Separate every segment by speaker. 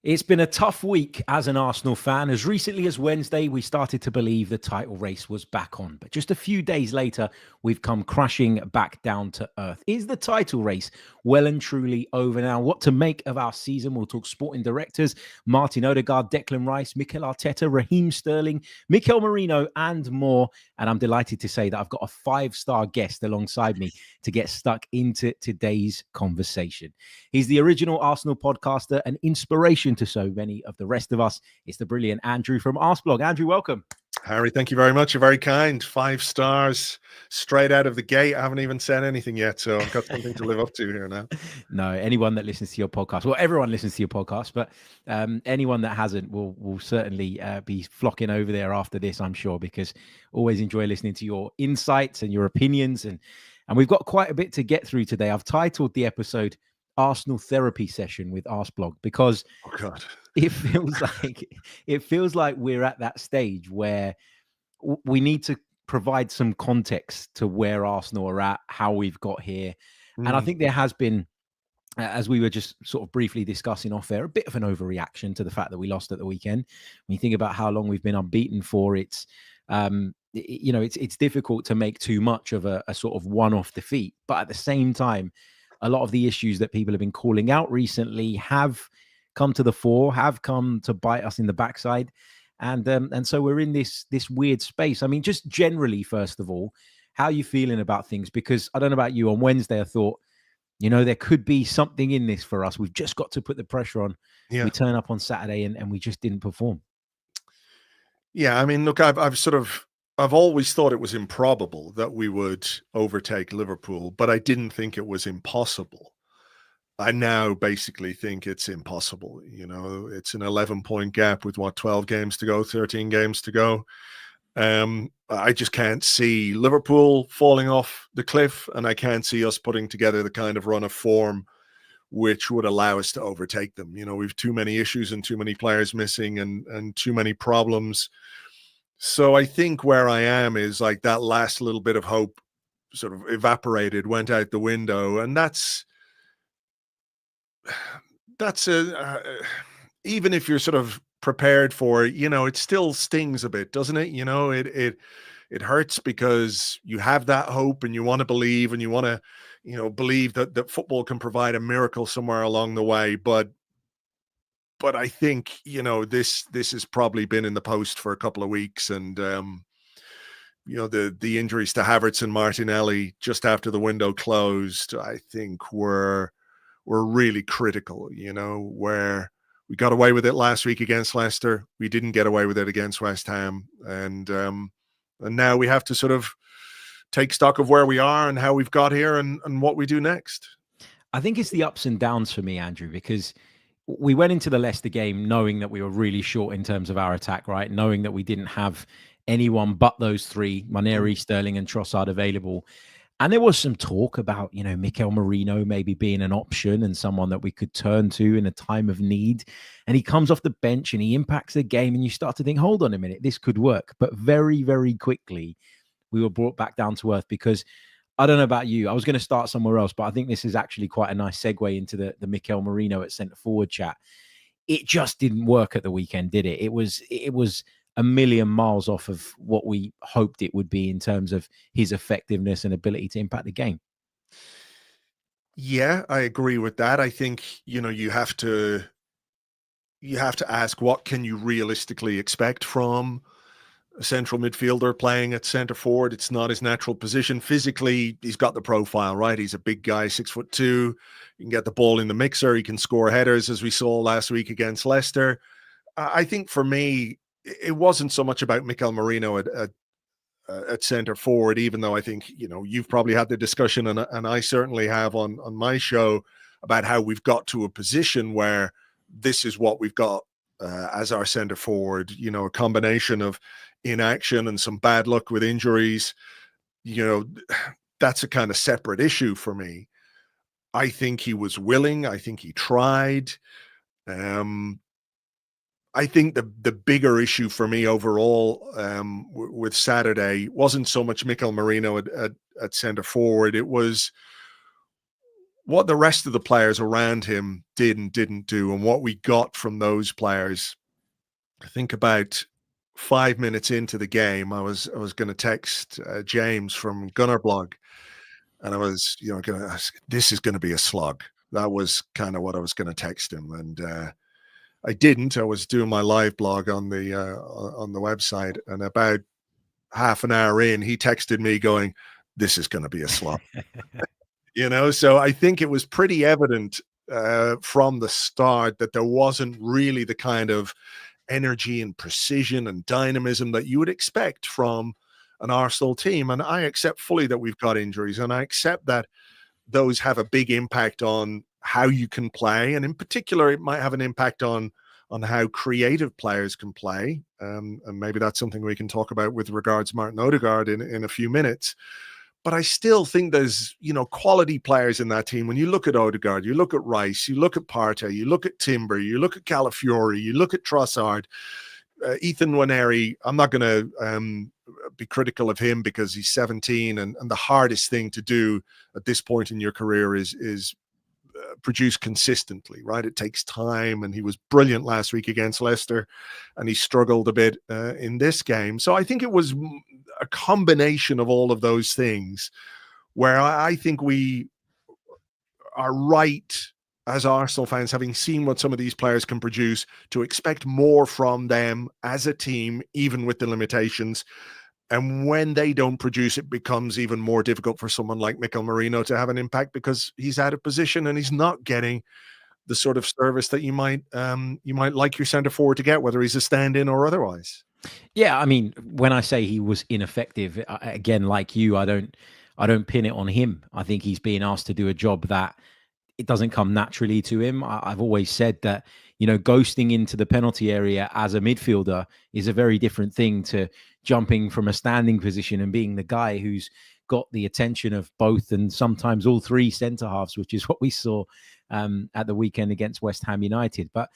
Speaker 1: It's been a tough week as an Arsenal fan. As recently as Wednesday, we started to believe the title race was back on. But just a few days later, we've come crashing back down to earth. Is the title race well and truly over now? What to make of our season? We'll talk sporting directors, Martin Odegaard, Declan Rice, Mikel Arteta, Raheem Sterling, Mikel Merino, and more. And I'm delighted to say that I've got a 5-star guest alongside me to get stuck into today's conversation. He's the original Arsenal podcaster and inspiration to so many of the rest of us. It's the brilliant Andrew from Arseblog. Andrew, welcome.
Speaker 2: Harry, thank you very much. You're very kind. 5 stars straight out of the gate. I haven't even said anything yet, so I've got something to live up to here now.
Speaker 1: No, anyone that listens to your podcast, well, everyone listens to your podcast, but anyone that hasn't will certainly be flocking over there after this, I'm sure, because always enjoy listening to your insights and your opinions. And we've got quite a bit to get through today. I've titled the episode Arsenal Therapy Session with Arseblog because it feels like we're at that stage where we need to provide some context to where Arsenal are at, how we've got here. And I think there has been, as we were just sort of briefly discussing off air, a bit of an overreaction to the fact that we lost at the weekend. When you think about how long we've been unbeaten for, it's difficult to make too much of a sort of one-off defeat. But at the same time, a lot of the issues that people have been calling out recently have come to the fore, have come to bite us in the backside. And so we're in this weird space. I mean, just generally, first of all, how are you feeling about things? Because I don't know about you, on Wednesday, I thought, there could be something in this for us. We've just got to put the pressure on. Yeah. We turn up on Saturday and we just didn't perform.
Speaker 2: Yeah, I mean, look, I've always thought it was improbable that we would overtake Liverpool, but I didn't think it was impossible. I now basically think it's impossible. It's an 11-point gap with 12 games to go, 13 games to go. I just can't see Liverpool falling off the cliff, and I can't see us putting together the kind of run of form which would allow us to overtake them. We've too many issues and too many players missing and too many problems. So I think where I am is like that last little bit of hope sort of evaporated, went out the window. And that's even if you're sort of prepared for it, it still stings a bit, doesn't it? It hurts because you have that hope and you want to believe and you want to, believe that football can provide a miracle somewhere along the way. But I think, this has probably been in the post for a couple of weeks. And, the injuries to Havertz and Martinelli just after the window closed, I think were really critical, where we got away with it last week against Leicester. We didn't get away with it against West Ham. And now we have to sort of take stock of where we are and how we've got here and what we do next.
Speaker 1: I think it's the ups and downs for me, Andrew, because we went into the Leicester game knowing that we were really short in terms of our attack, right? Knowing that we didn't have anyone but those three, Maneri, Sterling and Trossard, available. And there was some talk about, Mikel Merino maybe being an option and someone that we could turn to in a time of need. And he comes off the bench and he impacts the game and you start to think, hold on a minute, this could work. But very, very quickly, we were brought back down to earth because I don't know about you. I was going to start somewhere else, but I think this is actually quite a nice segue into the Mikel Merino at centre forward chat. It just didn't work at the weekend, did it? It was a million miles off of what we hoped it would be in terms of his effectiveness and ability to impact the game.
Speaker 2: Yeah, I agree with that. I think, you have to ask, what can you realistically expect from a central midfielder playing at centre forward? It's not his natural position. Physically, he's got the profile, right? He's a big guy, 6'2". You can get the ball in the mixer. He can score headers, as we saw last week against Leicester. I think for me, it wasn't so much about Mikel Merino at centre forward, even though I think, you've probably had the discussion and I certainly have on my show about how we've got to a position where this is what we've got as our centre forward, a combination of inaction and some bad luck with injuries. That's a kind of separate issue for me. I think he was willing. I think he tried. I think the bigger issue for me overall with Saturday wasn't so much Mikel Merino at centre forward. It was what the rest of the players around him did and didn't do, and what we got from those players. I think about 5 minutes into the game, I was going to text James from Gunnerblog, and I was, going to ask, this is going to be a slog. That was kind of what I was going to text him, and I didn't. I was doing my live blog on the website, and about half an hour in, he texted me going, "This is going to be a slog." So I think it was pretty evident from the start that there wasn't really the kind of energy and precision and dynamism that you would expect from an Arsenal team. And I accept fully that we've got injuries, and I accept that those have a big impact on how you can play. And in particular, it might have an impact on how creative players can play. And maybe that's something we can talk about with regards to Martin Odegaard in a few minutes. But I still think there's, quality players in that team. When you look at Odegaard, you look at Rice, you look at Partey, you look at Timber, you look at Calafiori, you look at Trossard, Ethan Nwaneri. I'm not going to be critical of him because he's 17, and the hardest thing to do at this point in your career is produce consistently, right? It takes time, and he was brilliant last week against Leicester, and he struggled a bit in this game. So I think it was a combination of all of those things where I think we are right as Arsenal fans, having seen what some of these players can produce, to expect more from them as a team, even with the limitations. And when they don't produce, it becomes even more difficult for someone like Mikel Merino to have an impact, because he's out of position and he's not getting the sort of service that you might like your centre forward to get, whether he's a stand-in or otherwise.
Speaker 1: Yeah, I mean, when I say he was ineffective, again, like you, I don't pin it on him. I think he's being asked to do a job that it doesn't come naturally to him. I've always said that, ghosting into the penalty area as a midfielder is a very different thing to jumping from a standing position and being the guy who's got the attention of both and sometimes all three centre halves, which is what we saw at the weekend against West Ham United. But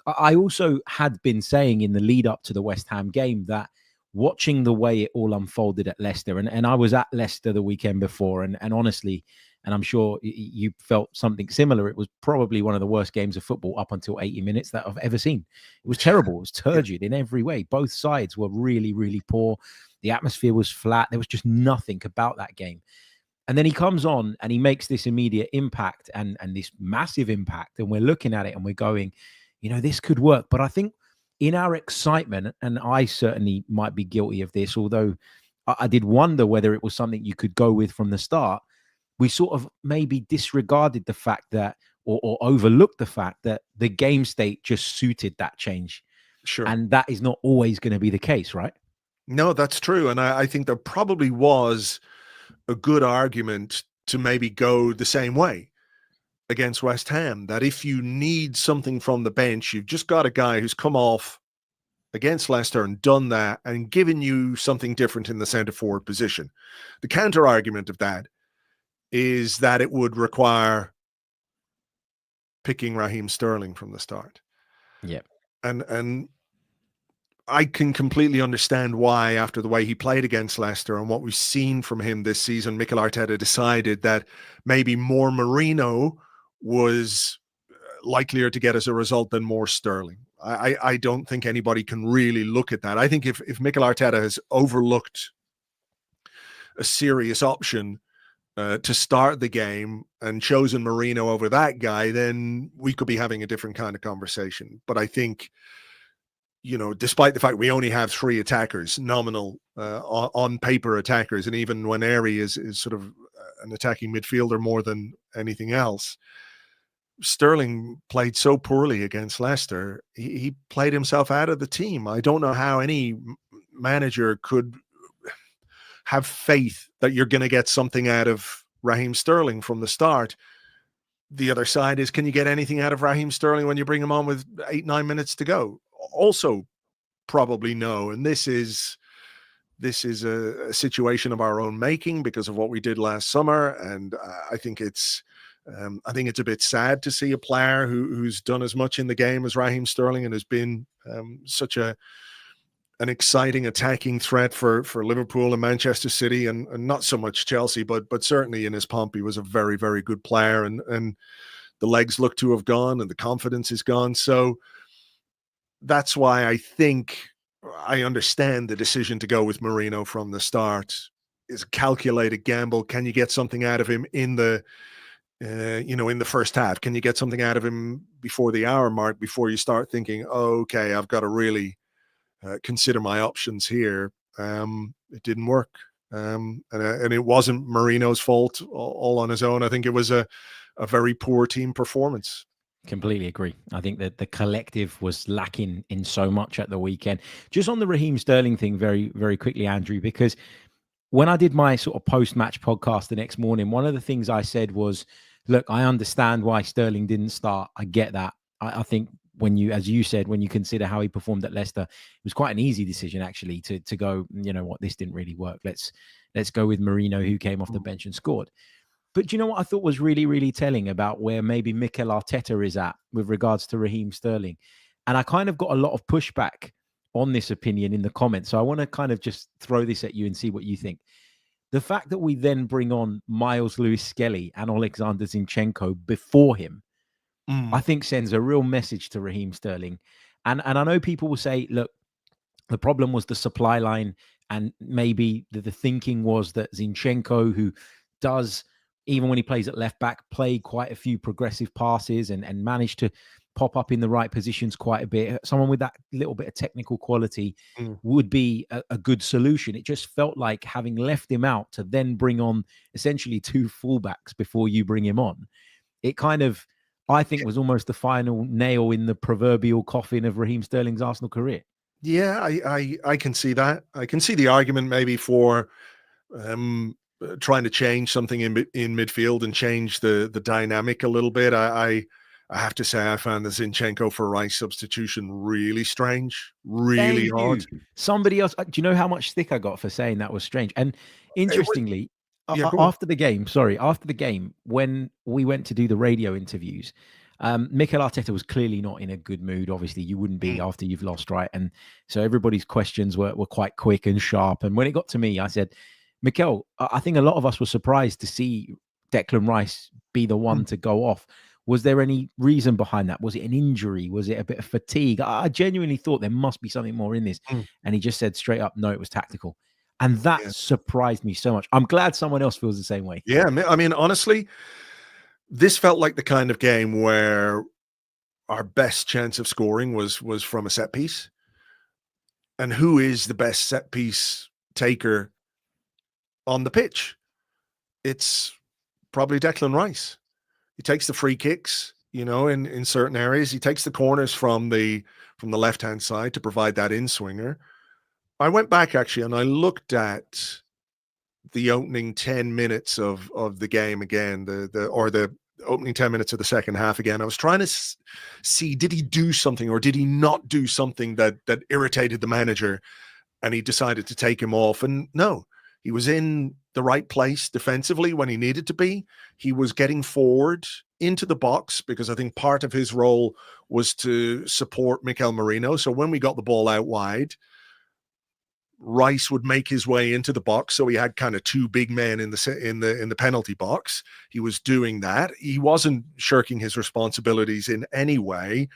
Speaker 1: I also had been saying in the lead up to the West Ham game that watching the way it all unfolded at Leicester, and I was at Leicester the weekend before, and honestly, and I'm sure you felt something similar, it was probably one of the worst games of football up until 80 minutes that I've ever seen. It was terrible. It was turgid in every way. Both sides were really, really poor. The atmosphere was flat. There was just nothing about that game. And then he comes on and he makes this immediate impact and this massive impact. And we're looking at it and we're going, this could work. But I think in our excitement, and I certainly might be guilty of this, although I did wonder whether it was something you could go with from the start, we sort of maybe disregarded the fact that, or overlooked the fact that the game state just suited that change.
Speaker 2: Sure.
Speaker 1: And that is not always going to be the case, right?
Speaker 2: No, that's true. And I think there probably was a good argument to maybe go the same way against West Ham, that if you need something from the bench, you've just got a guy who's come off against Leicester and done that and given you something different in the centre forward position. The counter argument of that is that it would require picking Raheem Sterling from the start.
Speaker 1: Yeah.
Speaker 2: And I can completely understand why, after the way he played against Leicester and what we've seen from him this season, Mikel Arteta decided that maybe more Merino was likelier to get as a result than more Sterling. I don't think anybody can really look at that. I think if Mikel Arteta has overlooked a serious option to start the game and chosen Merino over that guy, then we could be having a different kind of conversation. But I think, despite the fact we only have three attackers, nominal on paper attackers, and even Nwaneri is sort of an attacking midfielder more than anything else, Sterling played so poorly against Leicester. He played himself out of the team. I don't know how any manager could have faith that you're going to get something out of Raheem Sterling from the start. The other side is, can you get anything out of Raheem Sterling when you bring him on with 8-9 minutes to go? Also, probably no. And this is a situation of our own making because of what we did last summer. And I think it's a bit sad to see a player who's done as much in the game as Raheem Sterling and has been such a an exciting attacking threat for Liverpool and Manchester City, and not so much Chelsea, but certainly in his pomp, he was a very, very good player, and the legs look to have gone and the confidence is gone. So that's why I think I understand the decision to go with Merino from the start. Is a calculated gamble. Can you get something out of him in the in the first half? Can you get something out of him before the hour mark, before you start thinking, oh, okay, I've got to really consider my options here? It didn't work. And it wasn't Merino's fault all on his own. I think it was a very poor team performance.
Speaker 1: Completely agree. I think that the collective was lacking in so much at the weekend. Just on the Raheem Sterling thing, very, very quickly, Andrew, because when I did my sort of post-match podcast the next morning, one of the things I said was, look, I understand why Sterling didn't start. I get that. I think when you, as you said, when you consider how he performed at Leicester, it was quite an easy decision actually to go, you know what, this didn't really work. Let's go with Merino, who came off the bench and scored. But do you know what I thought was really, really telling about where maybe Mikel Arteta is at with regards to Raheem Sterling? And I kind of got a lot of pushback on this opinion in the comments. So I want to kind of just throw this at you and see what you think. The fact that we then bring on Miles Lewis-Skelly and Alexander Zinchenko before him, I think sends a real message to Raheem Sterling. And I know people will say, look, the problem was the supply line, and maybe the thinking was that Zinchenko, who does, even when he plays at left back, play quite a few progressive passes and manage to pop up in the right positions quite a bit. Someone with that little bit of technical quality would be a good solution. It just felt like having left him out to then bring on essentially two fullbacks before you bring him on, it kind of, I think, was almost the final nail in the proverbial coffin of Raheem Sterling's Arsenal career.
Speaker 2: Yeah, I can see that. I can see the argument maybe for trying to change something in midfield and change the dynamic a little bit. I have to say I found the Zinchenko for Rice substitution really strange, really odd.
Speaker 1: Somebody else, do you know how much stick I got for saying that was strange? And interestingly, after the game, when we went to do the radio interviews, Mikel Arteta was clearly not in a good mood. Obviously, you wouldn't be after you've lost, right? And so everybody's questions were quite quick and sharp. And when it got to me, I said, Mikel, I think a lot of us were surprised to see Declan Rice be the one to go off. Was there any reason behind that? Was it an injury? Was it a bit of fatigue? I genuinely thought there must be something more in this. And he just said straight up, no, it was tactical. And that surprised me so much. I'm glad someone else feels the same way.
Speaker 2: Yeah, I mean, honestly, this felt like the kind of game where our best chance of scoring was from a set piece. And who is the best set piece taker on the pitch? It's probably Declan Rice. He takes the free kicks, in certain areas. He takes the corners from the left-hand side to provide that in-swinger. I went back actually and I looked at the opening 10 minutes of the game again, the opening 10 minutes of the second half again. I was trying to see, did he do something or did he not do something that irritated the manager and he decided to take him off? And no, he was in the right place defensively when he needed to be. He was getting forward into the box because I think part of his role was to support Mikel Merino. So when we got the ball out wide, Rice would make his way into the box, so he had kind of two big men in the penalty box. He was doing that. He wasn't shirking his responsibilities in any way,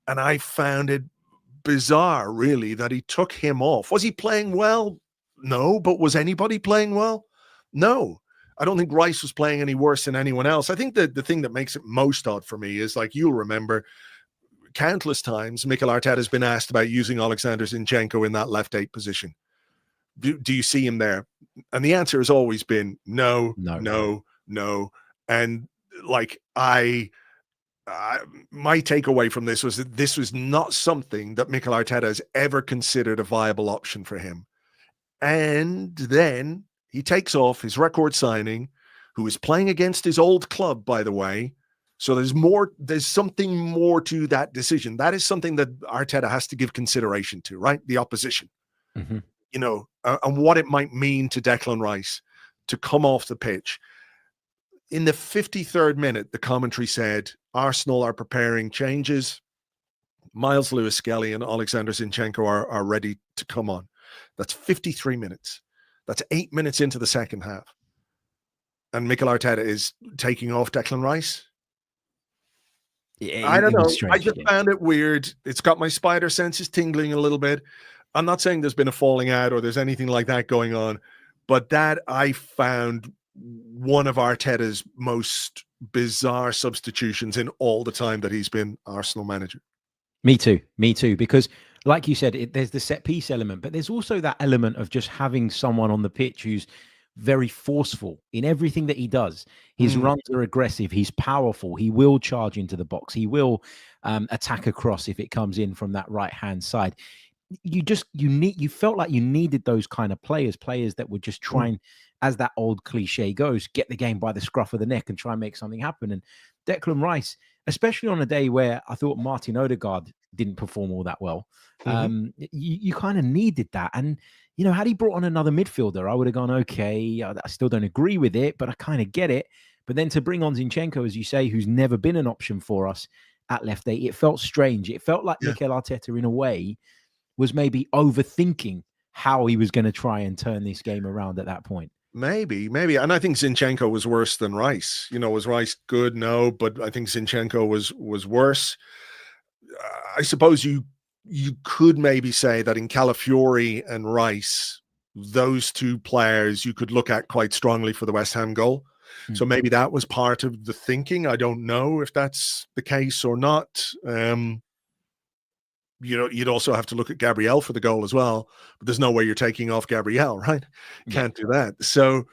Speaker 2: and I found it bizarre, really, that he took him off. Was he playing well? No, but was anybody playing well? No. I don't think Rice was playing any worse than anyone else. I think that the thing that makes it most odd for me is, like, you'll remember countless times Mikel Arteta has been asked about using Alexander Zinchenko in that left 8 position. Do you see him there? And the answer has always been no. And like my takeaway from this was that this was not something that Mikel Arteta has ever considered a viable option for him. And then he takes off his record signing, who is playing against his old club, by the way. So there's something more to that decision. That is something that Arteta has to give consideration to, right? The opposition. And what it might mean to Declan Rice to come off the pitch. In the 53rd minute, the commentary said, Arsenal are preparing changes. Miles Lewis-Skelly and Alexander Zinchenko are ready to come on. That's 53 minutes. That's 8 minutes into the second half. And Mikel Arteta is taking off Declan Rice. I don't know.
Speaker 1: Strange,
Speaker 2: I just found it weird. It's got my spider senses tingling a little bit. I'm not saying there's been a falling out or there's anything like that going on, but that I found one of Arteta's most bizarre substitutions in all the time that he's been Arsenal manager.
Speaker 1: Me too. Because like you said, there's the set piece element, but there's also that element of just having someone on the pitch who's very forceful in everything that he does. His runs are aggressive. He's powerful. He will charge into the box. He will attack across if it comes in from that right-hand side. You felt like you needed those kind of players that would just try and, as that old cliche goes, get the game by the scruff of the neck and try and make something happen. And Declan Rice, especially on a day where I thought Martin Odegaard didn't perform all that well, you kind of needed that. And, you know, had he brought on another midfielder, I would have gone, okay, I still don't agree with it, but I kind of get it. But then to bring on Zinchenko, as you say, who's never been an option for us at left 8, it felt strange. It felt like Mikel Arteta, in a way, was maybe overthinking how he was going to try and turn this game around at that point.
Speaker 2: Maybe. And I think Zinchenko was worse than Rice. You know, was Rice good? No, but I think Zinchenko was worse. I suppose you could maybe say that in Calafiori and Rice, those two players you could look at quite strongly for the West Ham goal. So maybe that was part of the thinking. I don't know if that's the case or not. You know, you'd also have to look at Gabriel for the goal as well, but there's no way you're taking off Gabriel, right? Can't do that. So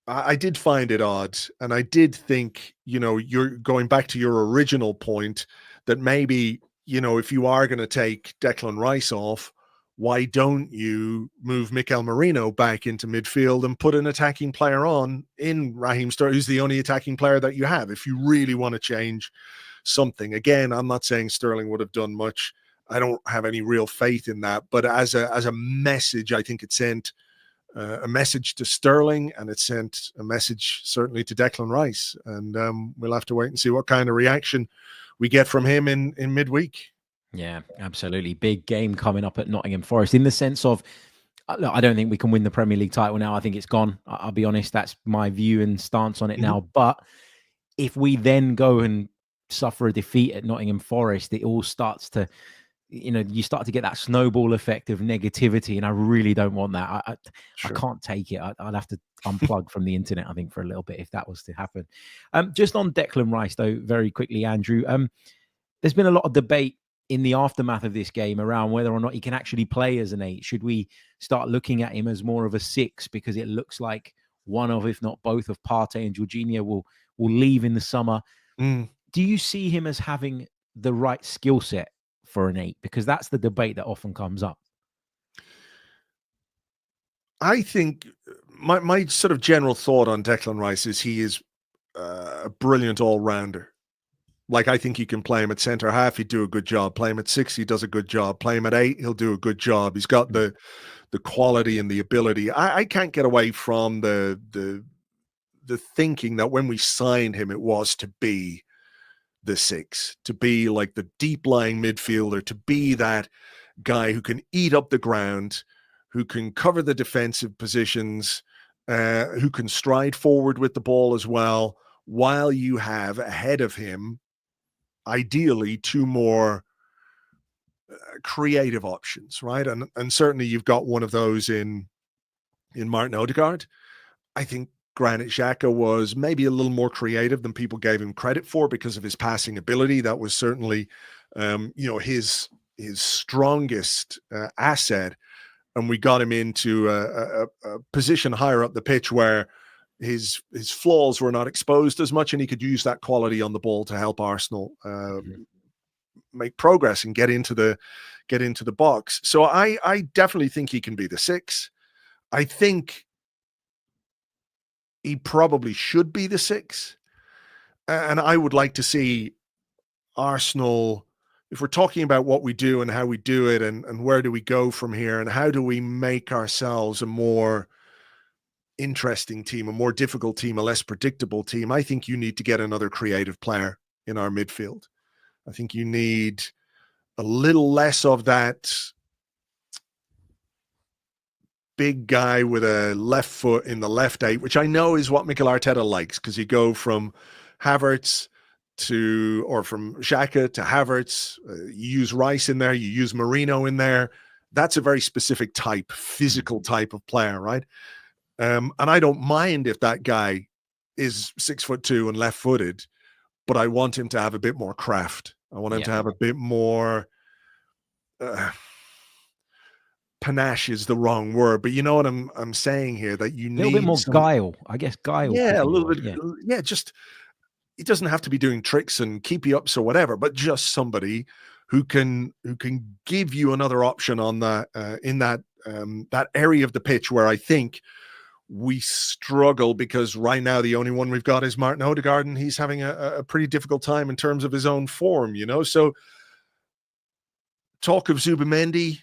Speaker 2: I did find it odd. And I did think, you know, you're going back to your original point that maybe, you know, if you are going to take Declan Rice off, why don't you move Mikel Merino back into midfield and put an attacking player on in Raheem Sterling, who's the only attacking player that you have, if you really want to change something? Again, I'm not saying Sterling would have done much. I don't have any real faith in that. But as a message, I think it sent a message to Sterling, and it sent a message certainly to Declan Rice. And we'll have to wait and see what kind of reaction we get from him in midweek.
Speaker 1: Yeah, absolutely. Big game coming up at Nottingham Forest, in the sense of, look, I don't think we can win the Premier League title now. I think it's gone. I'll be honest. That's my view and stance on it now. But if we then go and suffer a defeat at Nottingham Forest, it all starts to, you know, you start to get that snowball effect of negativity. And I really don't want that. I can't take it. I'd have to unplug from the internet, I think, for a little bit if that was to happen. Just on Declan Rice, though, very quickly, Andrew, there's been a lot of debate in the aftermath of this game around whether or not he can actually play as an 8. Should we start looking at him as more of a 6, because it looks like one of, if not both, of Partey and Jorginho will leave in the summer? Do you see him as having the right skill set for an 8? Because that's the debate that often comes up.
Speaker 2: I think my sort of general thought on Declan Rice is he is a brilliant all-rounder. Like, I think you can play him at centre half, he'd do a good job. Play him at 6, he does a good job. Play him at 8, he'll do a good job. He's got the quality and the ability. I can't get away from the thinking that when we signed him, it was to be the 6, to be like the deep-lying midfielder, to be that guy who can eat up the ground, who can cover the defensive positions, who can stride forward with the ball as well, while you have ahead of him, ideally, 2 more creative options, right? And certainly you've got one of those in Martin Odegaard. I think Granit Xhaka was maybe a little more creative than people gave him credit for because of his passing ability. That was certainly, you know, his strongest asset. And we got him into a position higher up the pitch where his flaws were not exposed as much, and he could use that quality on the ball to help Arsenal make progress and get into the box. So I definitely think he can be the 6. I think he probably should be the 6. And I would like to see Arsenal, if we're talking about what we do and how we do it and where do we go from here and how do we make ourselves a more interesting team, a more difficult team, a less predictable team, I think you need to get another creative player in our midfield. I think you need a little less of that big guy with a left foot in the left 8, which I know is what Mikel Arteta likes, because you go from Havertz or from Xhaka to Havertz, you use Rice in there, you use Merino in there. That's a very specific type, physical type of player, right? And I don't mind if that guy is 6'2" and left-footed, but I want him to have a bit more craft. I want him to have a bit more panache is the wrong word, but you know what I'm saying here, that you need a
Speaker 1: little bit more guile. I guess guile.
Speaker 2: Yeah, a little bit. Yeah, just he doesn't have to be doing tricks and keepy ups or whatever, but just somebody who can give you another option on that in that area of the pitch where I think we struggle, because right now the only one we've got is Martin Odegaard, and he's having a pretty difficult time in terms of his own form, you know. So talk of Zubimendi,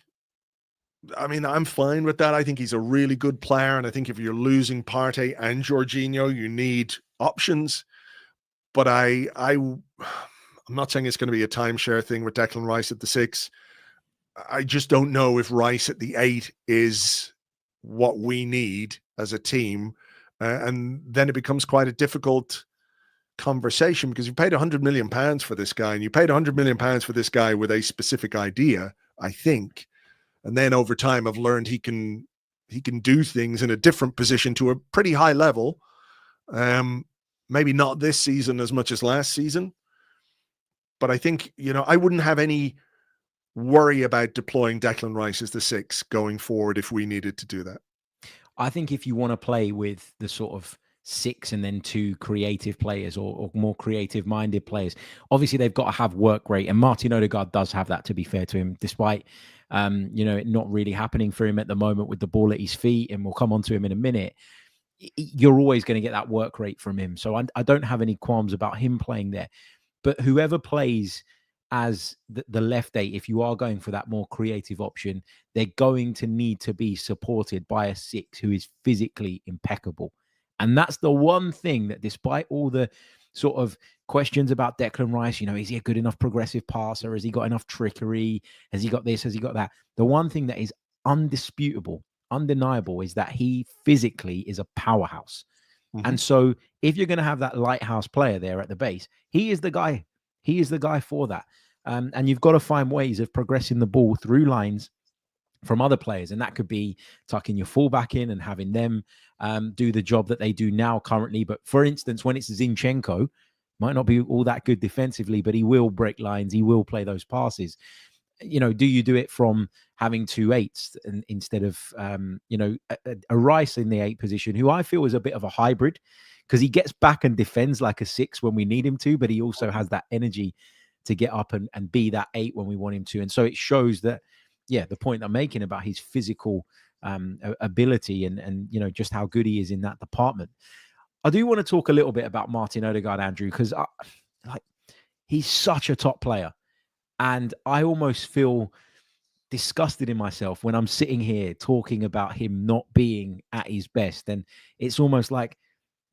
Speaker 2: I mean, I'm fine with that. I think he's a really good player, and I think if you're losing Partey and Jorginho, you need options. But I'm not saying it's going to be a timeshare thing with Declan Rice at the 6. I just don't know if Rice at the 8 is what we need as a team. And then it becomes quite a difficult conversation, because you paid £100 million for this guy, and you paid £100 million for this guy with a specific idea, I think. And then over time, I've learned he can do things in a different position to a pretty high level. Maybe not this season as much as last season, but I think, you know, I wouldn't have any worry about deploying Declan Rice as the 6 going forward if we needed to do that.
Speaker 1: I think if you want to play with the sort of 6 and then 2 creative players or more creative minded players, obviously they've got to have work rate, and Martin Odegaard does have that, to be fair to him, despite you know, it not really happening for him at the moment with the ball at his feet, and we'll come on to him in a minute. You're always going to get that work rate from him, so I don't have any qualms about him playing there. But whoever plays as the left 8, if you are going for that more creative option, they're going to need to be supported by a 6 who is physically impeccable. And that's the one thing that, despite all the sort of questions about Declan Rice, you know, is he a good enough progressive passer? Has he got enough trickery? Has he got this? Has he got that? The one thing that is undisputable, undeniable, is that he physically is a powerhouse. Mm-hmm. And so if you're going to have that lighthouse player there at the base, he is the guy. He is the guy for that. And you've got to find ways of progressing the ball through lines from other players. And that could be tucking your fullback in and having them do the job that they do now currently. But for instance, when it's Zinchenko, might not be all that good defensively, but he will break lines. He will play those passes. You know, do you do it from having 2 8s and instead of, you know, a Rice in the 8 position, who I feel is a bit of a hybrid, because he gets back and defends like a 6 when we need him to, but he also has that energy to get up and be that 8 when we want him to. And so it shows that, yeah, the point I'm making about his physical ability and, you know, just how good he is in that department. I do want to talk a little bit about Martin Odegaard, Andrew, because he's such a top player. And I almost feel disgusted in myself when I'm sitting here talking about him not being at his best. And it's almost like,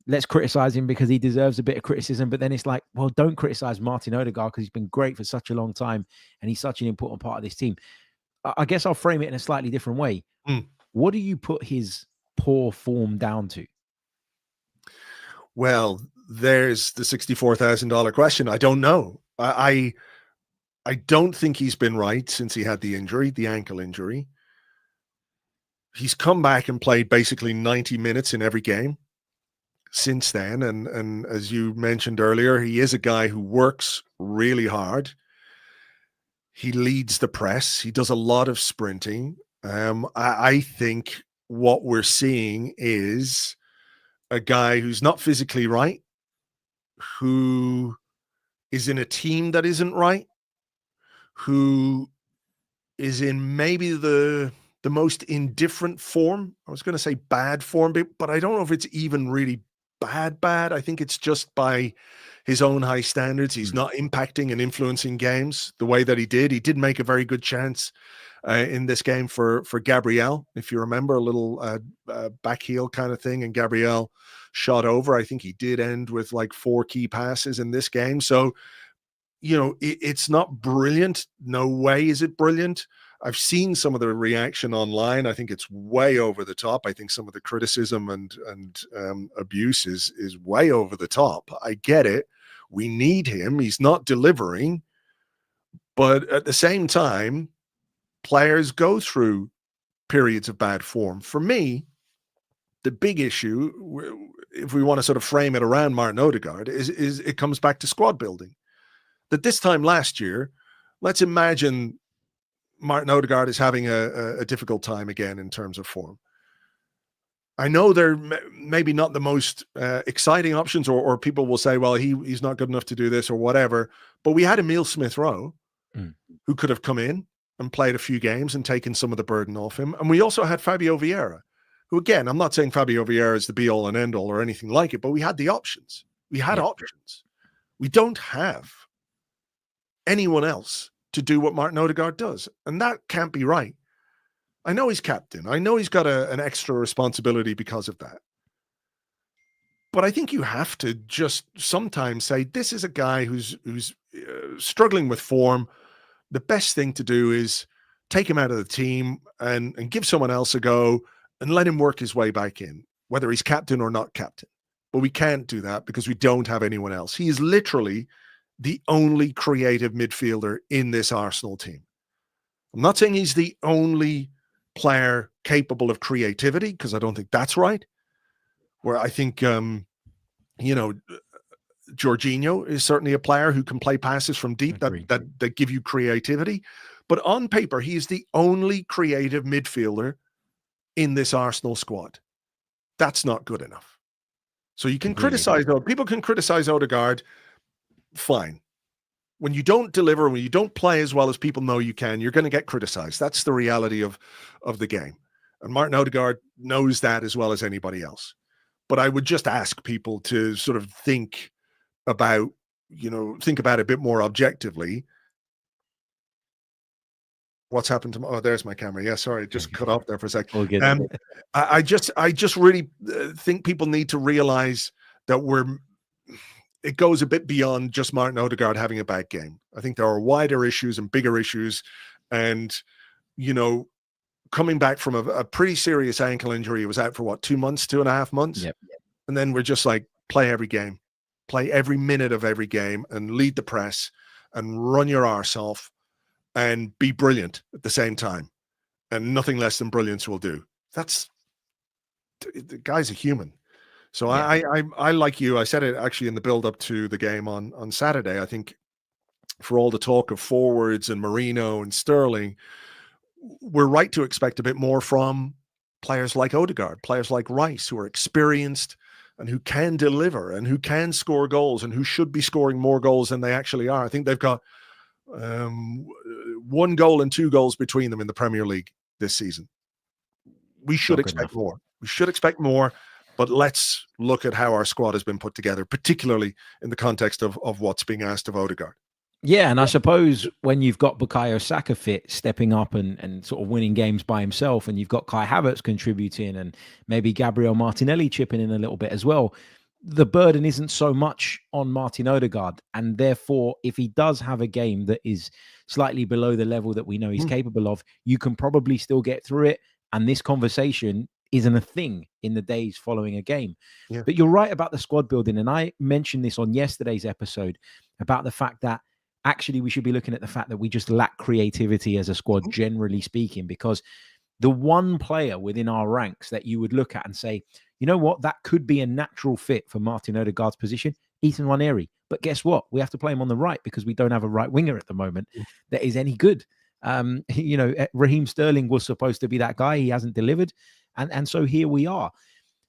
Speaker 1: let's criticize him because he deserves a bit of criticism. But then it's like, well, don't criticize Martin Odegaard because he's been great for such a long time and he's such an important part of this team. I guess I'll frame it in a slightly different way. What do you put his poor form down to?
Speaker 2: Well, there's the $64,000 question. I don't know. I don't think he's been right since he had the injury, the ankle injury. He's come back and played basically 90 minutes in every game since then. And as you mentioned earlier, he is a guy who works really hard. He leads the press. He does a lot of sprinting. I think what we're seeing is a guy who's not physically right, who is in a team that isn't right, who is in maybe the most indifferent form. I was going to say bad form, but I don't know if it's even really bad. I think it's just by his own high standards. He's not impacting and influencing games the way that he did. He did make a very good chance in this game for Gabriel, if you remember, a little back heel kind of thing, and Gabriel shot over. I think he did end with like 4 key passes in this game. So, it's not brilliant. No way is it brilliant. I've seen some of the reaction online. I think it's way over the top. I think some of the criticism and abuse is way over the top. I get it. We need him. He's not delivering. But at the same time, players go through periods of bad form. For me, the big issue, if we want to sort of frame it around Martin Odegaard, is it comes back to squad building. That this time last year, let's imagine Martin Odegaard is having a difficult time again in terms of form. I know they're maybe not the most exciting options, or people will say, well, he's not good enough to do this or whatever. But we had Emile Smith-Rowe who could have come in and played a few games and taken some of the burden off him. And we also had Fabio Vieira, who, again, I'm not saying Fabio Vieira is the be-all and end-all or anything like it, but we had the options. We had options. We don't have anyone else to do what Martin Odegaard does. And that can't be right. I know he's captain. I know he's got an extra responsibility because of that. But I think you have to just sometimes say, this is a guy who's struggling with form. The best thing to do is take him out of the team and give someone else a go and let him work his way back in, whether he's captain or not captain. But we can't do that because we don't have anyone else. He is literally the only creative midfielder in this Arsenal team. I'm not saying he's the only player capable of creativity, because I don't think that's right. Where I think, Jorginho is certainly a player who can play passes from deep that give you creativity. But on paper, he is the only creative midfielder in this Arsenal squad. That's not good enough. So you can criticize, people can criticize Odegaard, fine. When you don't deliver, when you don't play as well as people know you can, you're going to get criticized. That's the reality of the game. And Martin Odegaard knows that as well as anybody else. But I would just ask people to sort of think about it a bit more objectively. What's happened to there's my camera. Yeah, sorry, it just cut off there for a sec. I just really think people need to realize that it goes a bit beyond just Martin Odegaard having a bad game. I think there are wider issues and bigger issues. And, coming back from a pretty serious ankle injury, he was out for 2.5 months.
Speaker 1: Yep.
Speaker 2: And then we're just like, play every game, play every minute of every game and lead the press and run your arse off and be brilliant at the same time. And nothing less than brilliance will do. The guy's a human. So yeah. I like you. I said it actually in the build up to the game on Saturday. I think for all the talk of forwards and Merino and Sterling, we're right to expect a bit more from players like Odegaard, players like Rice, who are experienced and who can deliver and who can score goals and who should be scoring more goals than they actually are. I think they've got 1 goal and 2 goals between them in the Premier League this season. We should expect more. We should expect more. But let's look at how our squad has been put together, particularly in the context of what's being asked of Odegaard.
Speaker 1: Yeah, and I suppose when you've got Bukayo Saka fit, stepping up and sort of winning games by himself, and you've got Kai Havertz contributing and maybe Gabriel Martinelli chipping in a little bit as well, the burden isn't so much on Martin Odegaard. And therefore, if he does have a game that is slightly below the level that we know he's capable of, you can probably still get through it. And this conversation isn't a thing in the days following a game. Yeah. But you're right about the squad building. And I mentioned this on yesterday's episode about the fact that actually we should be looking at the fact that we just lack creativity as a squad, generally speaking, because the one player within our ranks that you would look at and say, you know what, that could be a natural fit for Martin Odegaard's position, Ethan Nwaneri. But guess what? We have to play him on the right because we don't have a right winger at the moment that is any good. Raheem Sterling was supposed to be that guy. He hasn't delivered. And so here we are.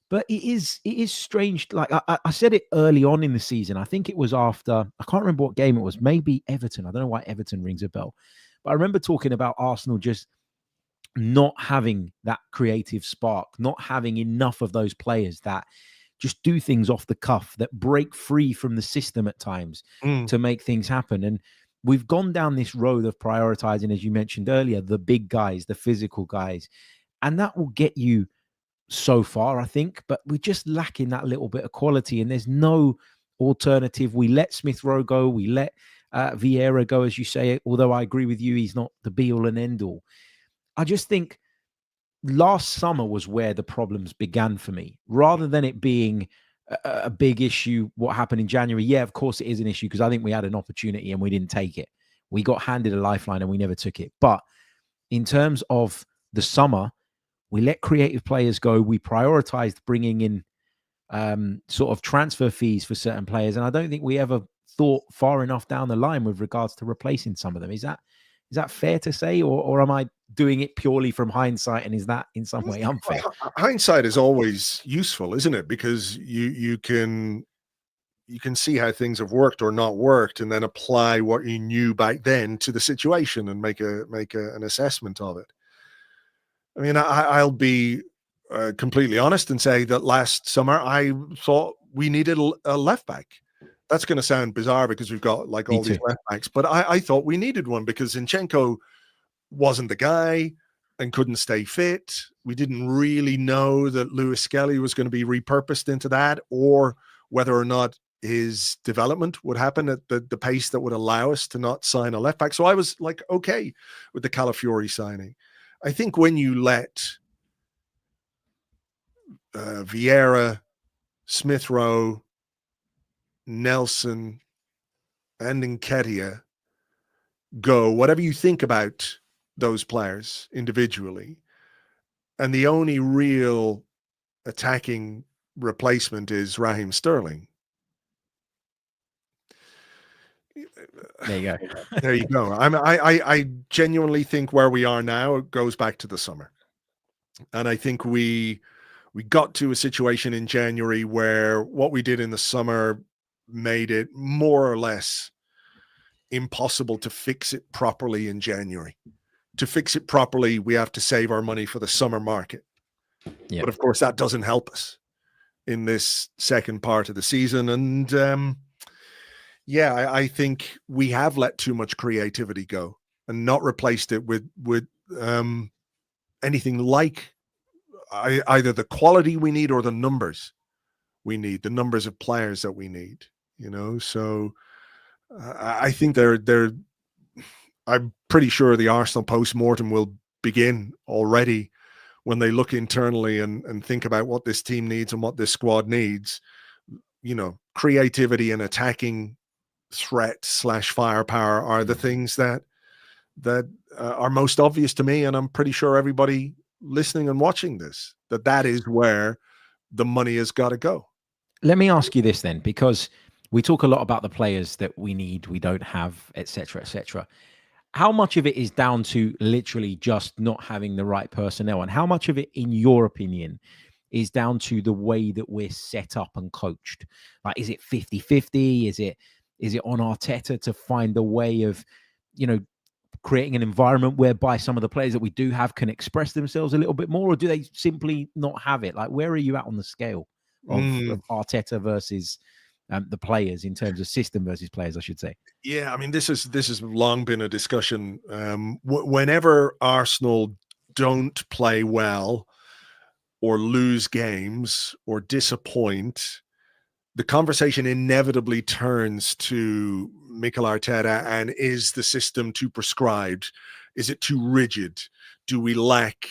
Speaker 1: But it is strange. Like I said it early on in the season. I think it was after, I can't remember what game it was, maybe Everton. I don't know why Everton rings a bell. But I remember talking about Arsenal just not having that creative spark, not having enough of those players that just do things off the cuff, that break free from the system at times to make things happen. And we've gone down this road of prioritizing, as you mentioned earlier, the big guys, the physical guys. And that will get you so far, I think, but we're just lacking that little bit of quality, and there's no alternative. We let Smith-Rowe go. We let Vieira go, as you say, although I agree with you, he's not the be-all and end-all. I just think last summer was where the problems began for me, rather than it being a big issue, what happened in January. Yeah, of course it is an issue, because I think we had an opportunity and we didn't take it. We got handed a lifeline and we never took it. But in terms of the summer, we let creative players go. We prioritized bringing in sort of transfer fees for certain players. And I don't think we ever thought far enough down the line with regards to replacing some of them. Is that fair to say, or am I doing it purely from hindsight, and is that in some way unfair?
Speaker 2: Hindsight is always useful, isn't it? Because you can see how things have worked or not worked, and then apply what you knew back then to the situation and make an assessment of it. I mean, I'll be completely honest and say that last summer I thought we needed a left back. That's going to sound bizarre because we've got like all these left backs, but I thought we needed one because Zinchenko wasn't the guy and couldn't stay fit. We didn't really know that Lewis Skelly was going to be repurposed into that, or whether or not his development would happen at the pace that would allow us to not sign a left back. So I was like, okay with the Calafiori signing. I think when you let Vieira, Smith Rowe, Nelson, and Nketiah go, whatever you think about those players individually, and the only real attacking replacement is Raheem Sterling.
Speaker 1: There you go.
Speaker 2: There you go. I genuinely think where we are now goes back to the summer. And I think we got to a situation in January where what we did in the summer made it more or less impossible to fix it properly in January. To fix it properly, we have to save our money for the summer market. Yeah. But of course, that doesn't help us in this second part of the season. And I think we have let too much creativity go and not replaced it with anything like either the quality we need or the numbers we need, the numbers of players that we need, you know. So I think I'm pretty sure the Arsenal post-mortem will begin already when they look internally and think about what this team needs and what this squad needs. You know, creativity and attacking threat / firepower are the things that are most obvious to me, and I'm pretty sure everybody listening and watching this, that is where the money has got to go.
Speaker 1: Let me ask you this then, because we talk a lot about the players that we need, we don't have, etc., etc. How much of it is down to literally just not having the right personnel, and how much of it, in your opinion, is down to the way that we're set up and coached? Like, is it 50-50? Is it on Arteta to find a way of, you know, creating an environment whereby some of the players that we do have can express themselves a little bit more, or do they simply not have it? Like, where are you at on the scale of Arteta versus the players, in terms of system versus players, I should say?
Speaker 2: Yeah, I mean, this has long been a discussion. Whenever Arsenal don't play well or lose games or disappoint, the conversation inevitably turns to Mikel Arteta, and is the system too prescribed? Is it too rigid? Do we lack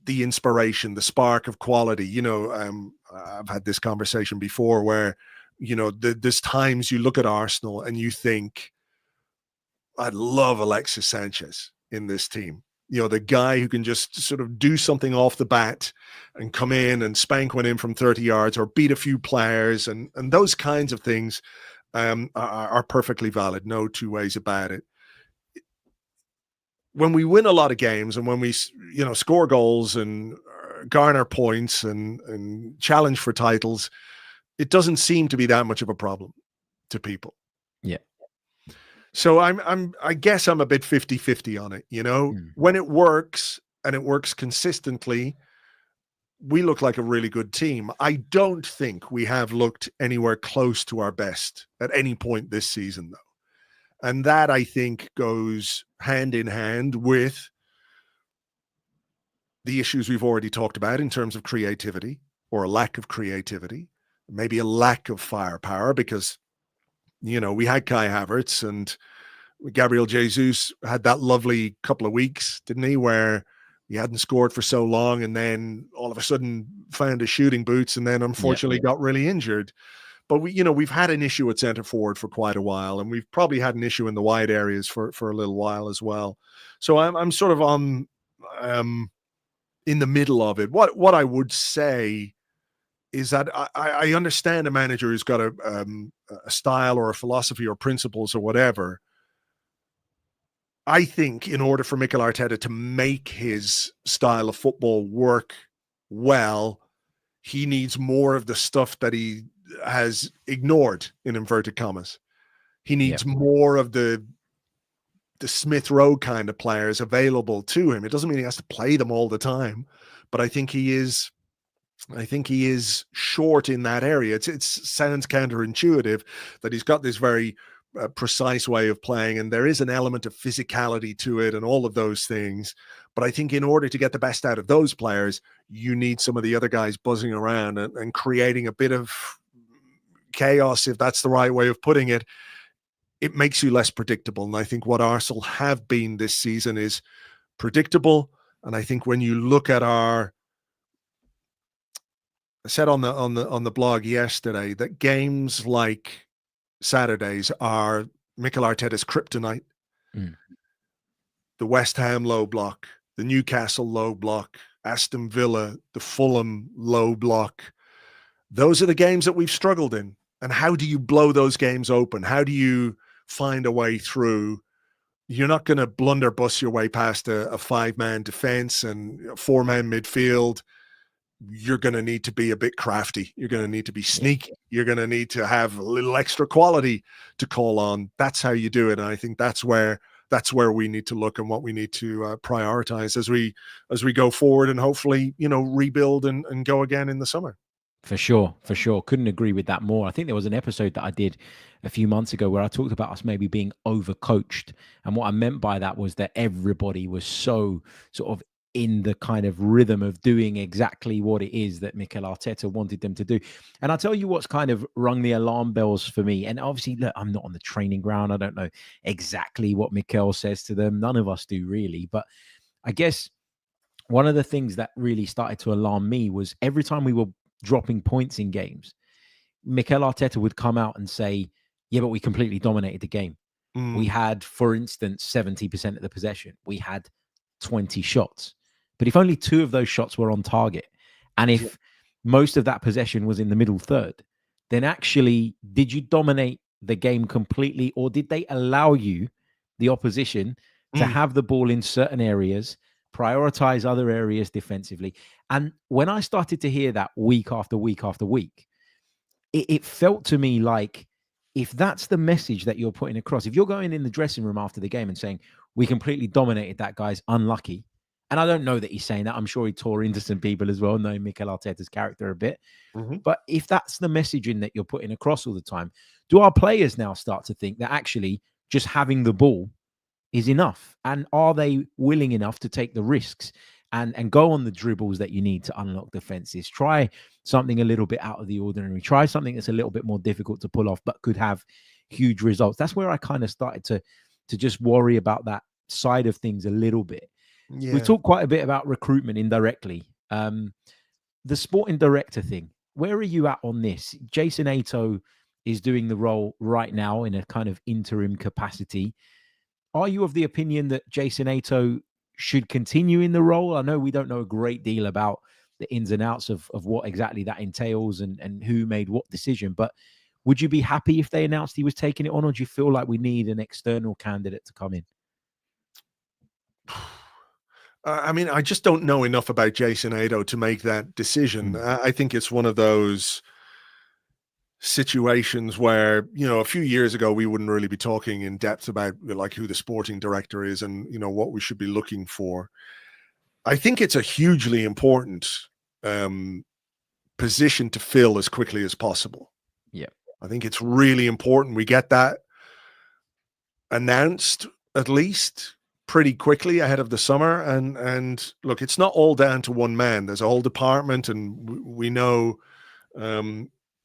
Speaker 2: the inspiration, the spark of quality? You know, I've had this conversation before where, you know, there's times you look at Arsenal and you think, I'd love Alexis Sanchez in this team. You know, the guy who can just sort of do something off the bat and come in and spank one in from 30 yards or beat a few players, and those kinds of things are perfectly valid. No two ways about it. When we win a lot of games and when we, you know, score goals and garner points and challenge for titles, it doesn't seem to be that much of a problem to people.
Speaker 1: Yeah.
Speaker 2: So I guess I'm a bit 50-50 on it, you know. When it works, and it works consistently, we look like a really good team. I don't think we have looked anywhere close to our best at any point this season, though. And that, I think, goes hand in hand with the issues we've already talked about in terms of creativity, or a lack of creativity, maybe a lack of firepower, because we had Kai Havertz, and Gabriel Jesus had that lovely couple of weeks, didn't he, where he hadn't scored for so long, and then all of a sudden found his shooting boots, and then unfortunately got really injured. But we've had an issue at centre forward for quite a while, and we've probably had an issue in the wide areas for a little while as well. So I'm sort of on in the middle of it. What I would say is that I understand a manager who's got a style or a philosophy or principles or whatever. I think in order for Mikel Arteta to make his style of football work well, he needs more of the stuff that he has ignored, in inverted commas. He needs more of the Smith Rowe kind of players available to him. It doesn't mean he has to play them all the time, but I think he is short in that area. It sounds counterintuitive that he's got this very precise way of playing, and there is an element of physicality to it and all of those things. But I think in order to get the best out of those players, you need some of the other guys buzzing around and creating a bit of chaos, if that's the right way of putting it. It makes you less predictable. And I think what Arsenal have been this season is predictable. And I think when you look at I said on the blog yesterday that games like Saturdays are Mikel Arteta's kryptonite. The West Ham low block, the Newcastle low block, Aston Villa, the Fulham low block. Those are the games that we've struggled in. And how do you blow those games open? How do you find a way through? You're not going to blunderbuss your way past a five-man defense and a four-man midfield. You're going to need to be a bit crafty. You're going to need to be sneaky. You're going to need to have a little extra quality to call on. That's how you do it. And I think that's where we need to look and what we need to prioritize as we go forward and hopefully, rebuild and go again in the summer.
Speaker 1: For sure. Couldn't agree with that more. I think there was an episode that I did a few months ago where I talked about us maybe being overcoached. And what I meant by that was that everybody was so sort of in the kind of rhythm of doing exactly what it is that Mikel Arteta wanted them to do. And I'll tell you what's kind of rung the alarm bells for me. And obviously, look, I'm not on the training ground. I don't know exactly what Mikel says to them. None of us do really. But I guess one of the things that really started to alarm me was every time we were dropping points in games, Mikel Arteta would come out and say, yeah, but we completely dominated the game. We had, for instance, 70% of the possession. We had 20 shots. But if only 2 of those shots were on target, and if most of that possession was in the middle third, then actually, did you dominate the game completely, or did they allow you, the opposition, to have the ball in certain areas, prioritize other areas defensively? And when I started to hear that week after week after week, it felt to me like, if that's the message that you're putting across, if you're going in the dressing room after the game and saying, we completely dominated that guy's unlucky, and I don't know that he's saying that. I'm sure he tore into some people as well, knowing Mikel Arteta's character a bit. But if that's the messaging that you're putting across all the time, do our players now start to think that actually just having the ball is enough? And are they willing enough to take the risks and go on the dribbles that you need to unlock defenses? Try something a little bit out of the ordinary. Try something that's a little bit more difficult to pull off, but could have huge results. That's where I kind of started to just worry about that side of things a little bit. We talked quite a bit about recruitment indirectly. The sporting director thing, where are you at on this? Jason Ato is doing the role right now in a kind of interim capacity. Are you of the opinion that Jason Ato should continue in the role? I know we don't know a great deal about the ins and outs of what exactly that entails and who made what decision, but would you be happy if they announced he was taking it on, or do you feel like we need an external candidate to come in?
Speaker 2: I mean, I just don't know enough about Jason Ato to make that decision. I think it's one of those situations where, a few years ago, we wouldn't really be talking in depth about like who the sporting director is and, what we should be looking for. I think it's a hugely important position to fill as quickly as possible.
Speaker 1: Yeah.
Speaker 2: I think it's really important we get that announced at least pretty quickly ahead of the summer. And look, it's not all down to one man. There's a whole department, and we know,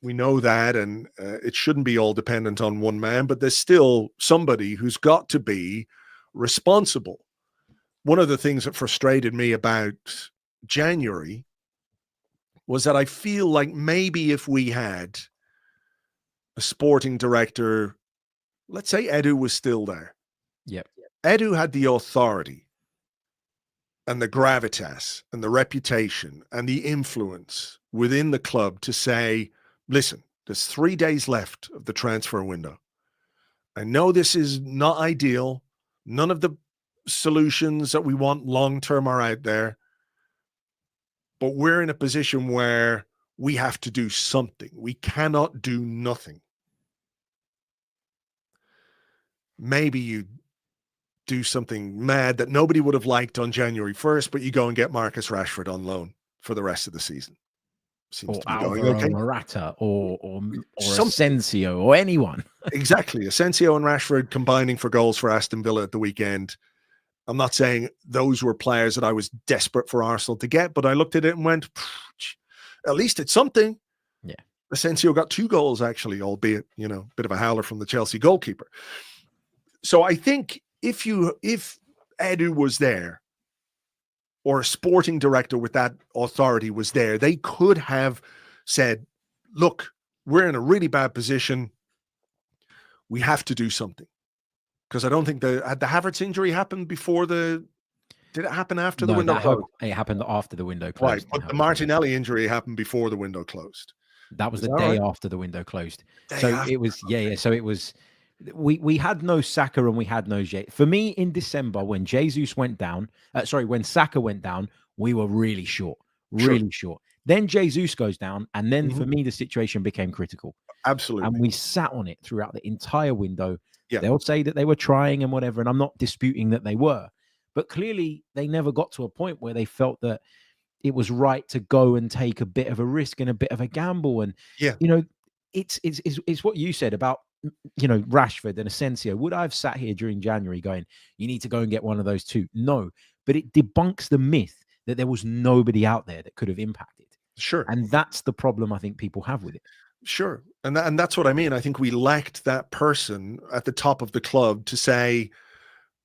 Speaker 2: We know that, and it shouldn't be all dependent on one man, but there's still somebody who's got to be responsible. One of the things that frustrated me about January was that I feel like maybe if we had a sporting director, let's say Edu was still there.
Speaker 1: Yep.
Speaker 2: Edu had the authority and the gravitas and the reputation and the influence within the club to say, listen, there's 3 days left of the transfer window. I know this is not ideal. None of the solutions that we want long-term are out there, but we're in a position where we have to do something. We cannot do nothing. Maybe you do something mad that nobody would have liked on January 1st, but you go and get Marcus Rashford on loan for the rest of the season. Seems
Speaker 1: Or
Speaker 2: to be going
Speaker 1: Alvaro
Speaker 2: okay.
Speaker 1: Morata or Asensio or anyone.
Speaker 2: Exactly. Asensio and Rashford combining for goals for Aston Villa at the weekend. I'm not saying those were players that I was desperate for Arsenal to get, but I looked at it and went, at least it's something.
Speaker 1: Yeah.
Speaker 2: Asensio got 2 goals, actually, albeit, a bit of a howler from the Chelsea goalkeeper. So I think if Edu was there, or a sporting director with that authority was there, they could have said, look, we're in a really bad position. We have to do something. Because I don't think had the Havertz injury happened before did it happen after the window closed?
Speaker 1: It happened after the window closed.
Speaker 2: Right, but the Martinelli injury happened before the window closed.
Speaker 1: That was the day after the window closed. It was, so it was, we had no Saka and we had no Jay. For me, in December, when Jesus went down, when Saka went down, we were really short. Then Jesus goes down, and then for me, the situation became critical.
Speaker 2: Absolutely.
Speaker 1: And we sat on it throughout the entire window.
Speaker 2: Yeah.
Speaker 1: They'll say that they were trying and whatever, and I'm not disputing that they were. But clearly, they never got to a point where they felt that it was right to go and take a bit of a risk and a bit of a gamble. And, it's what you said about, Rashford and Asensio. Would I have sat here during January going, you need to go and get one of those 2? No. But it debunks the myth that there was nobody out there that could have impacted.
Speaker 2: Sure.
Speaker 1: And that's the problem I think people have with it.
Speaker 2: Sure. And that's what I mean. I think we lacked that person at the top of the club to say,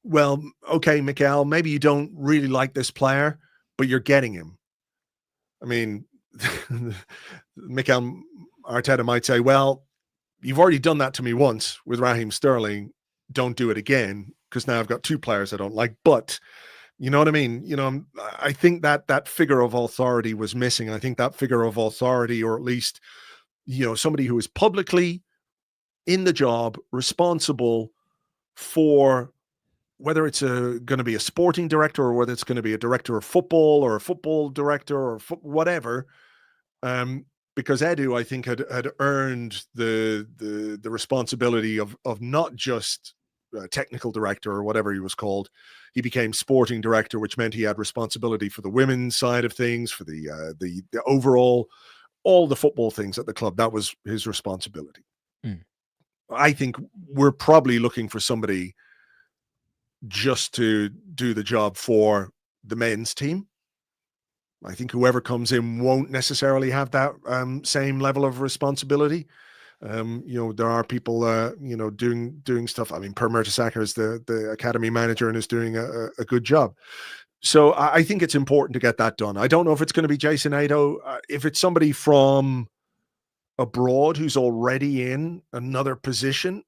Speaker 2: well, okay, Mikel, maybe you don't really like this player, but you're getting him. I mean, Mikel Arteta might say, well, you've already done that to me once with Raheem Sterling. Don't do it again, because now I've got 2 players I don't like. But you know what I mean? I think that figure of authority was missing. I think that figure of authority, or at least, somebody who is publicly in the job, responsible for whether it's going to be a sporting director, or whether it's going to be a director of football, or a football director, or whatever. Because Edu, I think, had earned the responsibility of not just technical director or whatever he was called. He became sporting director, which meant he had responsibility for the women's side of things, for the overall, all the football things at the club. That was his responsibility. I think we're probably looking for somebody just to do the job for the men's team. I think whoever comes in won't necessarily have that same level of responsibility. There are people, doing stuff. I mean, Per Mertesacker is the academy manager and is doing a good job. So I think it's important to get that done. I don't know if it's going to be Jason Ado. If it's somebody from abroad who's already in another position,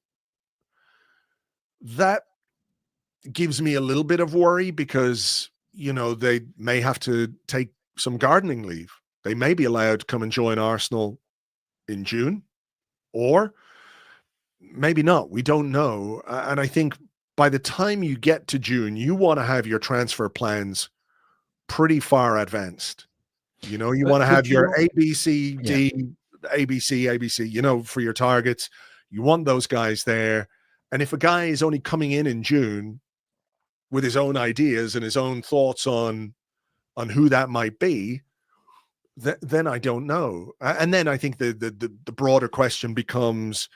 Speaker 2: that gives me a little bit of worry, because, they may have to take some gardening leave. They may be allowed to come and join Arsenal in June, or maybe not. We don't know. And I think by the time you get to June, you want to have your transfer plans pretty far advanced. You want to have your A, B, C, D, ABC, for your targets. You want those guys there. And if a guy is only coming in June with his own ideas and his own thoughts on who that might be, then I don't know. And then I think the broader question becomes,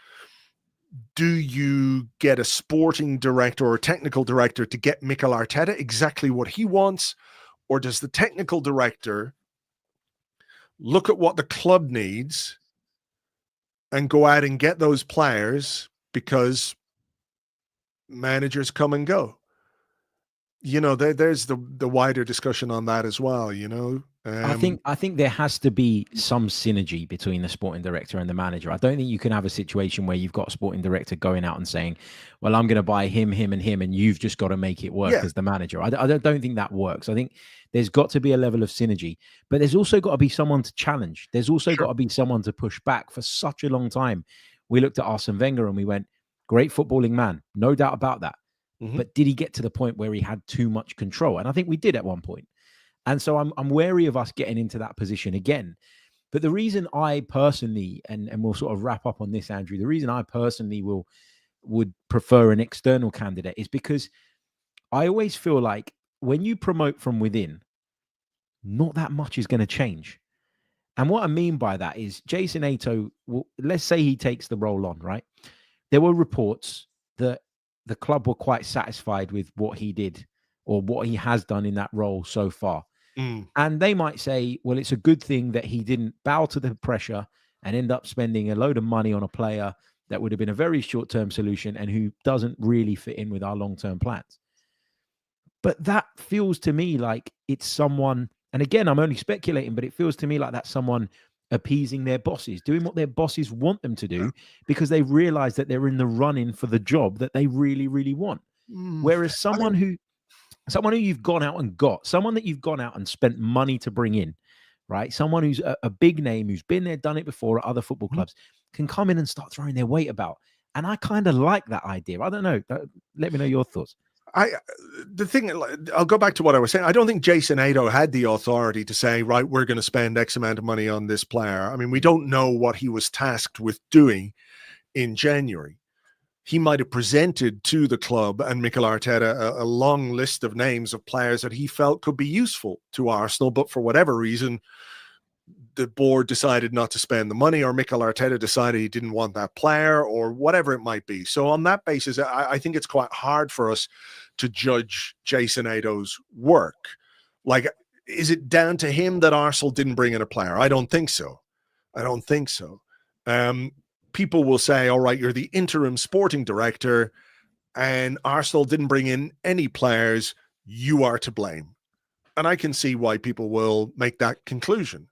Speaker 2: do you get a sporting director or a technical director to get Mikel Arteta exactly what he wants? Or does the technical director look at what the club needs and go out and get those players because managers come and go. There's the wider discussion on that as well.
Speaker 1: I think there has to be some synergy between the sporting director and the manager. I don't think you can have a situation where you've got a sporting director going out and saying, well, I'm going to buy him, and you've just got to make it work as the manager. I don't think that works. I think there's got to be a level of synergy, but there's also got to be someone to challenge. There's also got to be someone to push back. For such a long time, we looked at Arsene Wenger and we went, great footballing man, no doubt about that. Mm-hmm. But did he get to the point where he had too much control? And I think we did at one point. And so I'm wary of us getting into that position again. But the reason I personally, and we'll sort of wrap up on this, Andrew, the reason I personally would prefer an external candidate is because I always feel like when you promote from within, not that much is going to change. And what I mean by that is Jason Ato, let's say he takes the role on, right? There were reports that the club were quite satisfied with what he did or what he has done in that role so far. And they might say, well, it's a good thing that he didn't bow to the pressure and end up spending a load of money on a player that would have been a very short-term solution and who doesn't really fit in with our long-term plans. But that feels to me like it's someone, and again, I'm only speculating, but it feels to me like that's someone appeasing their bosses, doing what their bosses want them to do because they've realized that they're in the run-in for the job that they really, really want. Whereas someone who you've gone out and got, someone that you've gone out and spent money to bring in, right? Someone who's a big name, who's been there, done it before at other football clubs, can come in and start throwing their weight about. And I kind of like that idea. I don't know. Let me know your thoughts.
Speaker 2: I'll go back to what I was saying. I don't think Jason Ato had the authority to say, right, we're going to spend X amount of money on this player. I mean, we don't know what he was tasked with doing in January. He might have presented to the club and Mikel Arteta a long list of names of players that he felt could be useful to Arsenal, but for whatever reason, the board decided not to spend the money, or Mikel Arteta decided he didn't want that player, or whatever it might be. So on that basis, I think it's quite hard for us to judge Jason Ato's work. Like, is it down to him that Arsenal didn't bring in a player? I don't think so. People will say, all right, you're the interim sporting director and Arsenal didn't bring in any players. You are to blame. And I can see why people will make that conclusion.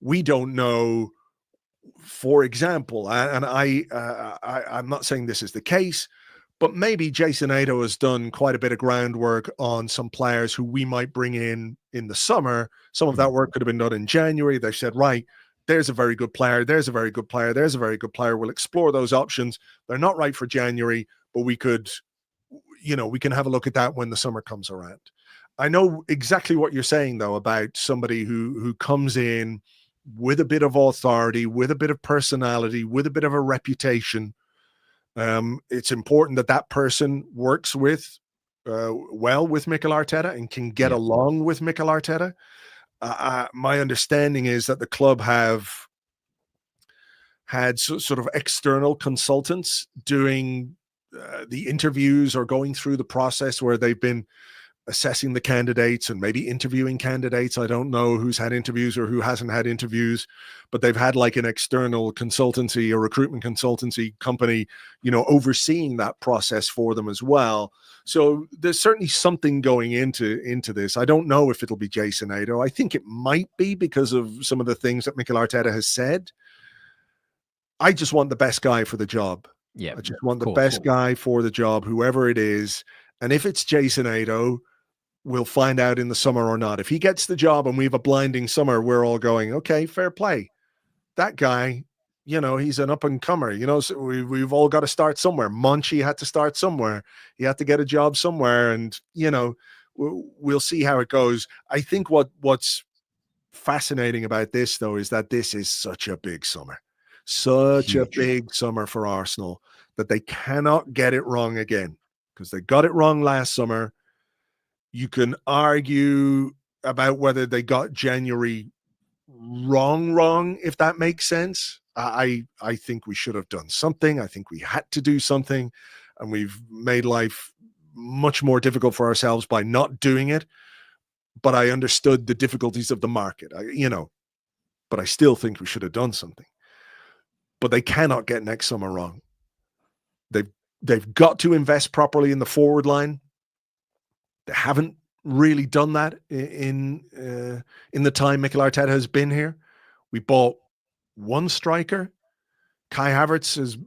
Speaker 2: We don't know, for example, and I'm not saying this is the case, but maybe Jason Ato has done quite a bit of groundwork on some players who we might bring in the summer. Some of that work could have been done in January. They said, right, there's a very good player. There's a very good player. There's a very good player. We'll explore those options. They're not right for January, but we could, we can have a look at that when the summer comes around. I know exactly what you're saying, though, about somebody who comes in with a bit of authority, with a bit of personality, with a bit of a reputation. It's important that that person works well with Mikel Arteta and can get along with Mikel Arteta. My understanding is that the club have had sort of external consultants doing the interviews or going through the process where they've been assessing the candidates and maybe interviewing candidates. I don't know who's had interviews or who hasn't had interviews, but they've had like an external consultancy, a recruitment consultancy company, overseeing that process for them as well. So there's certainly something going into this. I don't know if it'll be Jason Ato. I think it might be because of some of the things that Mikel Arteta has said. I just want the best guy for the job.
Speaker 1: Yeah,
Speaker 2: I just want the best guy for the job, whoever it is. And if it's Jason Ato, we'll find out in the summer or not. If he gets the job and we have a blinding summer, we're all going, okay, fair play. That guy, he's an up-and-comer. So we've all got to start somewhere. Monchi had to start somewhere. He had to get a job somewhere. And, we'll see how it goes. I think what's fascinating about this, though, is that this is such a big summer. Such a big summer for Arsenal that they cannot get it wrong again, because they got it wrong last summer. You can argue about whether they got January wrong, if that makes sense. I think we should have done something. I think we had to do something, and we've made life much more difficult for ourselves by not doing it. But I understood the difficulties of the market, but I still think we should have done something. but they cannot get next summer wrong. They've got to invest properly in the forward line. They haven't really done that in the time Mikel Arteta has been here. We bought one striker. Kai Havertz has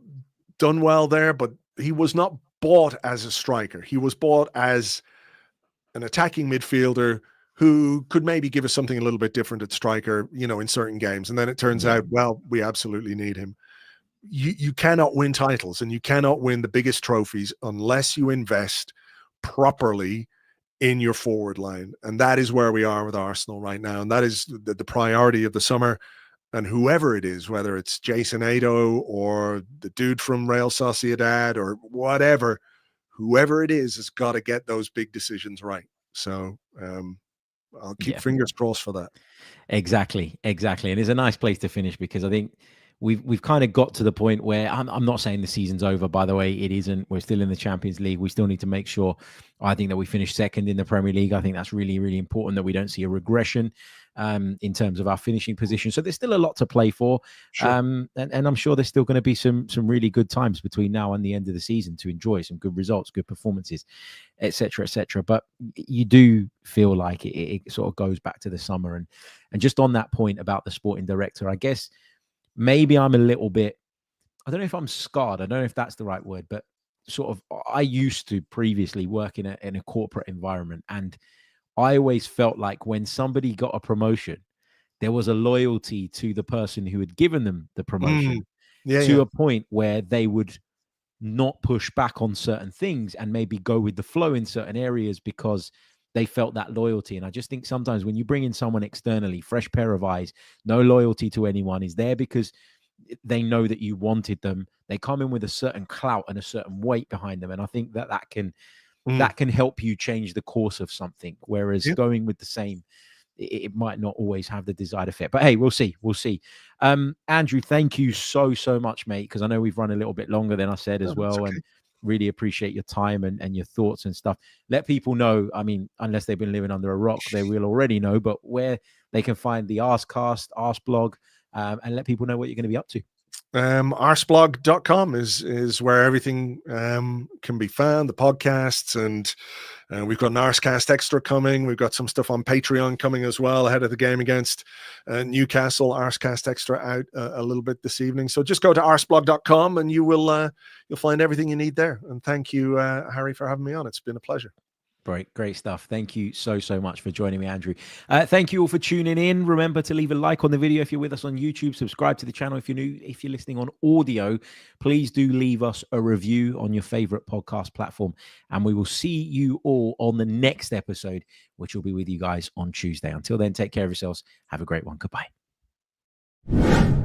Speaker 2: done well there, but he was not bought as a striker. He was bought as an attacking midfielder who could maybe give us something a little bit different at striker, in certain games. And then it turns out, well, we absolutely need him. You cannot win titles and you cannot win the biggest trophies unless you invest properly in your forward line. And that is where we are with Arsenal right now. And that is the priority of the summer. And whoever it is, whether it's Jason Ado or the dude from Real Sociedad or whatever, whoever it is has got to get those big decisions right. So I'll keep fingers crossed for that.
Speaker 1: Exactly. And it's a nice place to finish, because I think we've kind of got to the point where I'm not saying the season's over, by the way. It isn't. We're still in the Champions League. We still need to make sure, I think, that we finish second in the Premier League. I think that's really, really important, that we don't see a regression in terms of our finishing position. So there's still a lot to play for. Sure. And I'm sure there's still going to be some really good times between now and the end of the season to enjoy some good results, good performances, etc., etc. But you do feel like it sort of goes back to the summer. And just on that point about the sporting director, I guess maybe I'm a little bit, I don't know if I'm scarred. I don't know if that's the right word, but sort of, I used to previously work in a corporate environment, and I always felt like when somebody got a promotion, there was a loyalty to the person who had given them the promotion to a point where they would not push back on certain things and maybe go with the flow in certain areas because they felt that loyalty. And I just think sometimes when you bring in someone externally, fresh pair of eyes, no loyalty to anyone, is there because they know that you wanted them. They come in with a certain clout and a certain weight behind them. And I think that can help you change the course of something. Whereas going with the same, it might not always have the desired effect. But hey, we'll see. Andrew, thank you so much, mate, because I know we've run a little bit longer than I said as well. Okay. And really appreciate your time and your thoughts and stuff. Let people know, I mean, unless they've been living under a rock, they will already know, but where they can find the Arscast, Arseblog, and let people know what you're going to be up to.
Speaker 2: Arseblog.com is where everything can be found, the podcasts, and we've got an Arscast Extra coming. We've got some stuff on Patreon coming as well ahead of the game against Newcastle. Arscast Extra out a little bit this evening. So just go to arseblog.com and you'll find everything you need there. And thank you, Harry, for having me on. It's been a pleasure.
Speaker 1: Great stuff. Thank you so much for joining me, Andrew. Thank you all for tuning in. Remember to leave a like on the video if you're with us on YouTube. Subscribe to the channel if you're new. If you're listening on audio, please do leave us a review on your favorite podcast platform. And we will see you all on the next episode, which will be with you guys on Tuesday. Until then, take care of yourselves. Have a great one. Goodbye.